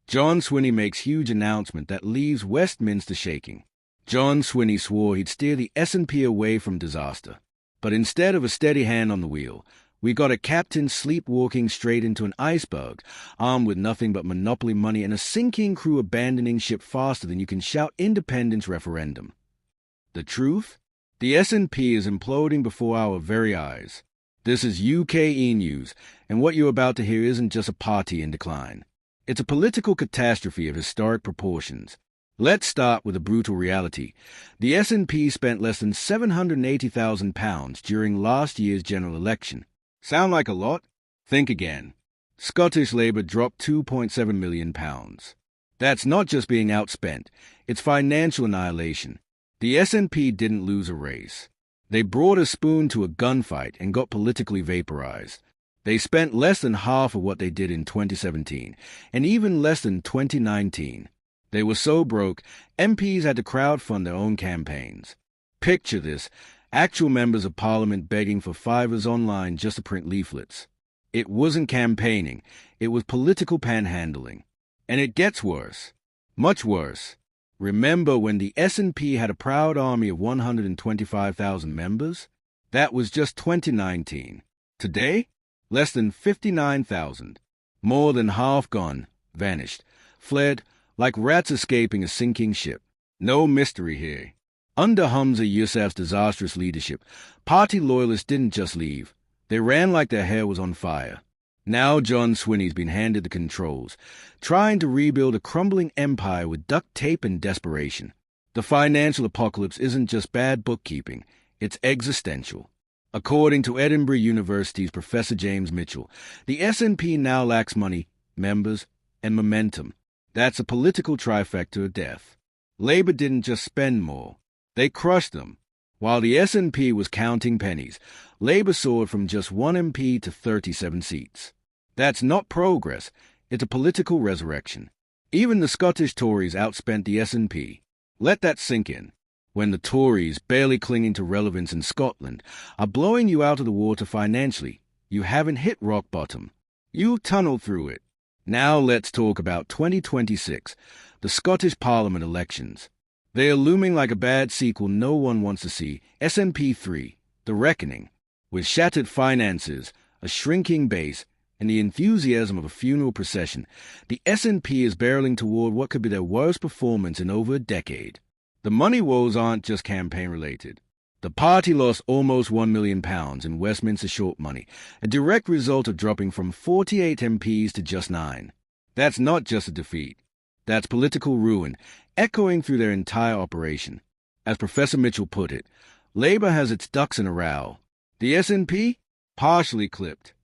John Swinney makes huge announcement that leaves Westminster shaking. John Swinney swore he'd steer the SNP away from disaster. But instead of a steady hand on the wheel, we got a captain sleepwalking straight into an iceberg, armed with nothing but monopoly money and a sinking crew abandoning ship faster than you can shout independence referendum. The truth? The SNP is imploding before our very eyes. This is UKE News, and what you're about to hear isn't just a party in decline. It's a political catastrophe of historic proportions. Let's start with a brutal reality. The SNP spent less than £780,000 during last year's general election. Sound like a lot? Think again. Scottish Labour dropped £2.7 million. That's not just being outspent, it's financial annihilation. The SNP didn't lose a race. They brought a spoon to a gunfight and got politically vaporized. They spent less than half of what they did in 2017, and even less than 2019. They were so broke, MPs had to crowdfund their own campaigns. Picture this, actual members of Parliament begging for fivers online just to print leaflets. It wasn't campaigning, it was political panhandling. And it gets worse. Much worse. Remember when the SNP had a proud army of 125,000 members? That was just 2019. Today? Less than 59,000. More than half gone, vanished, fled, like rats escaping a sinking ship. No mystery here. Under Hamza Yousaf's disastrous leadership, party loyalists didn't just leave. They ran like their hair was on fire. Now John Swinney's been handed the controls, trying to rebuild a crumbling empire with duct tape and desperation. The financial apocalypse isn't just bad bookkeeping, it's existential. According to Edinburgh University's Professor James Mitchell, the SNP now lacks money, members, and momentum. That's a political trifecta of death. Labour didn't just spend more, they crushed them. While the SNP was counting pennies, Labour soared from just 1 MP to 37 seats. That's not progress, it's a political resurrection. Even the Scottish Tories outspent the SNP. Let that sink in. When the Tories, barely clinging to relevance in Scotland, are blowing you out of the water financially, you haven't hit rock bottom. You tunneled through it. Now let's talk about 2026, the Scottish Parliament elections. They are looming like a bad sequel no one wants to see, SNP 3, The Reckoning. With shattered finances, a shrinking base, and the enthusiasm of a funeral procession, the SNP is barreling toward what could be their worst performance in over a decade. The money woes aren't just campaign-related. The party lost almost £1 million in Westminster short money, a direct result of dropping from 48 MPs to just 9. That's not just a defeat. That's political ruin, echoing through their entire operation. As Professor Mitchell put it, Labour has its ducks in a row. The SNP? Partially clipped.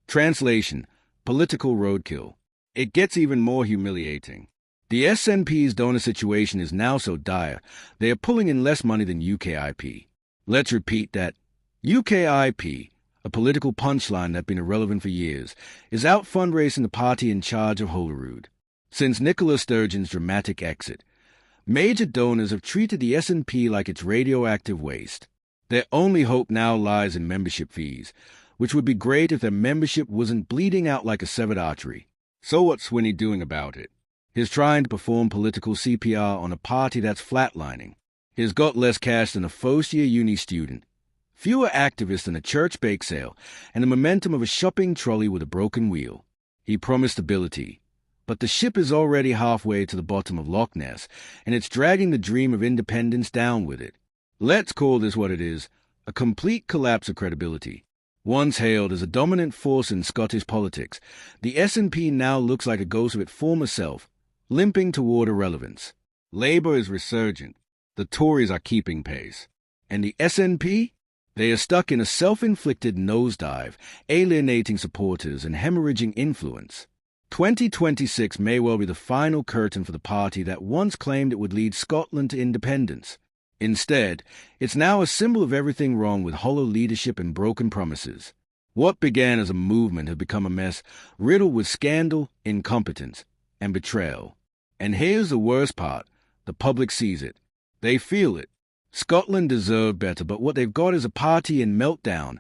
Translation: political roadkill. It gets even more humiliating. The SNP's donor situation is now so dire, they are pulling in less money than UKIP. Let's repeat that. UKIP, a political punchline that's been irrelevant for years, is out fundraising the party in charge of Holyrood. Since Nicola Sturgeon's dramatic exit, major donors have treated the SNP like it's radioactive waste. Their only hope now lies in membership fees, which would be great if their membership wasn't bleeding out like a severed artery. So what's Swinney doing about it? He's trying to perform political CPR on a party that's flatlining. He's got less cash than a first-year uni student, fewer activists than a church bake sale, and the momentum of a shopping trolley with a broken wheel. He promised stability, but the ship is already halfway to the bottom of Loch Ness, and it's dragging the dream of independence down with it. Let's call this what it is, a complete collapse of credibility. Once hailed as a dominant force in Scottish politics, the SNP now looks like a ghost of its former self, limping toward irrelevance. Labour is resurgent. The Tories are keeping pace. And the SNP? They are stuck in a self-inflicted nosedive, alienating supporters and hemorrhaging influence. 2026 may well be the final curtain for the party that once claimed it would lead Scotland to independence. Instead, it's now a symbol of everything wrong with hollow leadership and broken promises. What began as a movement has become a mess riddled with scandal, incompetence, and betrayal. And here's the worst part. The public sees it. They feel it. Scotland deserved better, but what they've got is a party in meltdown,